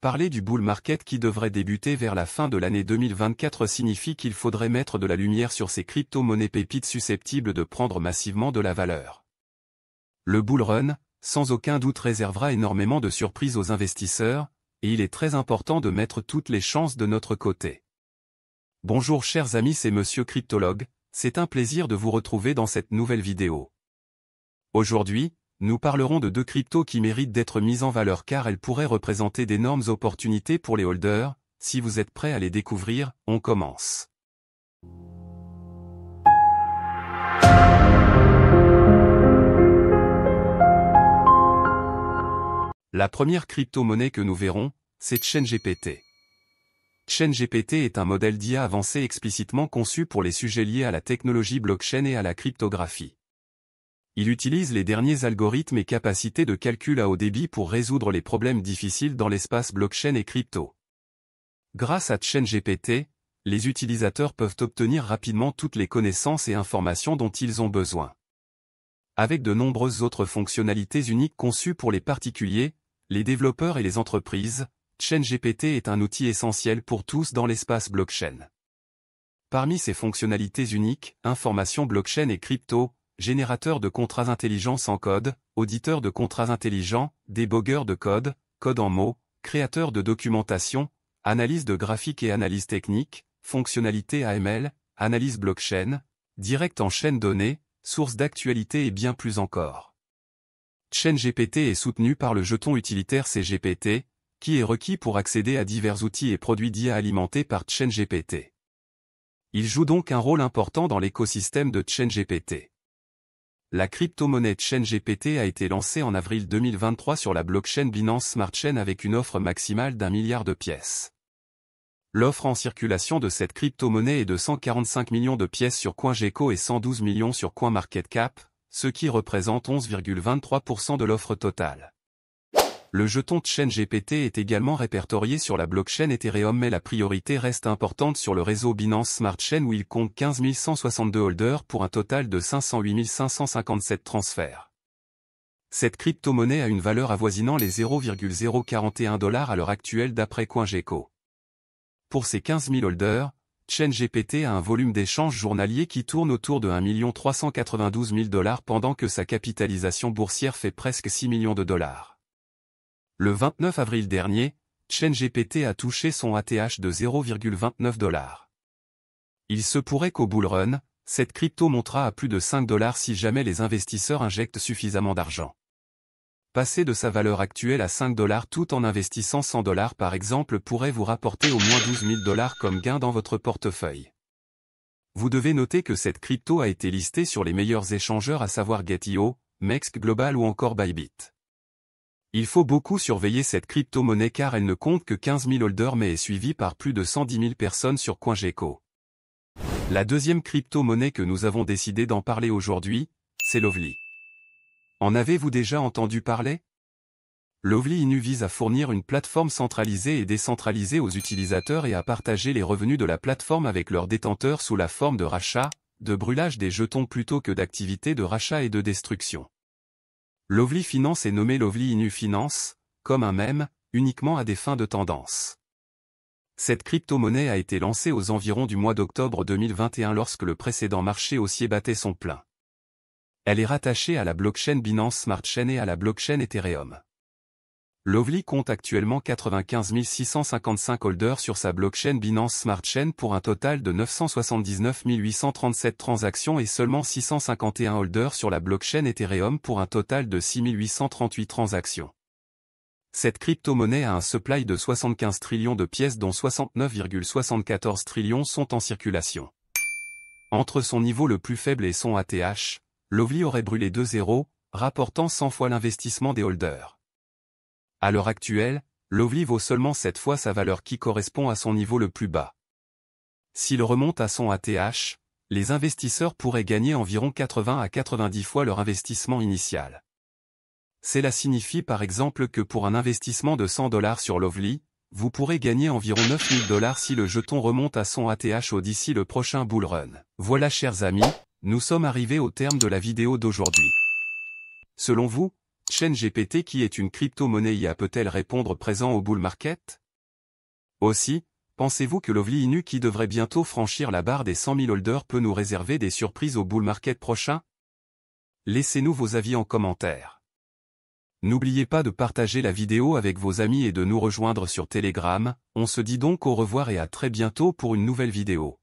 Parler du bull market qui devrait débuter vers la fin de l'année 2024 signifie qu'il faudrait mettre de la lumière sur ces crypto-monnaies pépites susceptibles de prendre massivement de la valeur. Le bull run, sans aucun doute, réservera énormément de surprises aux investisseurs, et il est très important de mettre toutes les chances de notre côté. Bonjour chers amis, c'est Monsieur Cryptologue, c'est un plaisir de vous retrouver dans cette nouvelle vidéo. Aujourd'hui, nous parlerons de deux cryptos qui méritent d'être mises en valeur car elles pourraient représenter d'énormes opportunités pour les holders. Si vous êtes prêts à les découvrir, on commence. La première crypto-monnaie que nous verrons, c'est ChainGPT. ChainGPT est un modèle d'IA avancé explicitement conçu pour les sujets liés à la technologie blockchain et à la cryptographie. Il utilise les derniers algorithmes et capacités de calcul à haut débit pour résoudre les problèmes difficiles dans l'espace blockchain et crypto. Grâce à ChainGPT, les utilisateurs peuvent obtenir rapidement toutes les connaissances et informations dont ils ont besoin. Avec de nombreuses autres fonctionnalités uniques conçues pour les particuliers, les développeurs et les entreprises, ChainGPT est un outil essentiel pour tous dans l'espace blockchain. Parmi ses fonctionnalités uniques, information blockchain et crypto, générateur de contrats intelligents sans code, auditeur de contrats intelligents, débogueur de code, code en mots, créateur de documentation, analyse de graphiques et analyse technique, fonctionnalité AML, analyse blockchain, direct en chaîne donnée, source d'actualité et bien plus encore. ChainGPT est soutenu par le jeton utilitaire CGPT, qui est requis pour accéder à divers outils et produits d'IA alimentés par ChainGPT. Il joue donc un rôle important dans l'écosystème de ChainGPT. La crypto-monnaie ChainGPT a été lancée en avril 2023 sur la blockchain Binance Smart Chain avec une offre maximale d'1 milliard de pièces. L'offre en circulation de cette crypto-monnaie est de 145 millions de pièces sur CoinGecko et 112 millions sur CoinMarketCap, ce qui représente 11,23% de l'offre totale. Le jeton ChainGPT est également répertorié sur la blockchain Ethereum, mais la priorité reste importante sur le réseau Binance Smart Chain où il compte 15 162 holders pour un total de 508 557 transferts. Cette crypto-monnaie a une valeur avoisinant les 0,041 $ à l'heure actuelle d'après CoinGecko. Pour ces 15 000 holders, ChainGPT a un volume d'échange journalier qui tourne autour de 1 392 000 $ pendant que sa capitalisation boursière fait presque 6 millions de dollars. Le 29 avril dernier, ChainGPT a touché son ATH de 0,29 $. Il se pourrait qu'au bull run, cette crypto montera à plus de 5 $ si jamais les investisseurs injectent suffisamment d'argent. Passer de sa valeur actuelle à 5 $ tout en investissant 100 $ par exemple pourrait vous rapporter au moins 12 000 $ comme gain dans votre portefeuille. Vous devez noter que cette crypto a été listée sur les meilleurs échangeurs à savoir Gate.io, MEXC Global ou encore Bybit. Il faut beaucoup surveiller cette crypto-monnaie car elle ne compte que 15 000 holders mais est suivie par plus de 110 000 personnes sur CoinGecko. La deuxième crypto-monnaie que nous avons décidé d'en parler aujourd'hui, c'est Lovely. En avez-vous déjà entendu parler? Lovely Inu vise à fournir une plateforme centralisée et décentralisée aux utilisateurs et à partager les revenus de la plateforme avec leurs détenteurs sous la forme de rachat, de brûlage des jetons plutôt que d'activités de rachat et de destruction. Lovely Finance est nommé Lovely Inu Finance, comme un mème, uniquement à des fins de tendance. Cette crypto-monnaie a été lancée aux environs du mois d'octobre 2021 lorsque le précédent marché haussier battait son plein. Elle est rattachée à la blockchain Binance Smart Chain et à la blockchain Ethereum. Lovely compte actuellement 95 655 holders sur sa blockchain Binance Smart Chain pour un total de 979 837 transactions et seulement 651 holders sur la blockchain Ethereum pour un total de 6 838 transactions. Cette crypto-monnaie a un supply de 75 trillions de pièces dont 69,74 trillions sont en circulation. Entre son niveau le plus faible et son ATH, Lovely aurait brûlé 2 zéros, rapportant 100 fois l'investissement des holders. À l'heure actuelle, Lovely vaut seulement 7 fois sa valeur qui correspond à son niveau le plus bas. S'il remonte à son ATH, les investisseurs pourraient gagner environ 80 à 90 fois leur investissement initial. Cela signifie par exemple que pour un investissement de 100 $ sur Lovely, vous pourrez gagner environ 9 000 $ si le jeton remonte à son ATH d'ici le prochain bull run. Voilà chers amis, nous sommes arrivés au terme de la vidéo d'aujourd'hui. Selon vous, ChainGPT qui est une crypto-monnaie IA peut-elle répondre présent au bull market? Aussi, pensez-vous que l'Ovli Inu qui devrait bientôt franchir la barre des 100 000 holders peut nous réserver des surprises au bull market prochain? Laissez-nous vos avis en commentaire. N'oubliez pas de partager la vidéo avec vos amis et de nous rejoindre sur Telegram. On se dit donc au revoir et à très bientôt pour une nouvelle vidéo.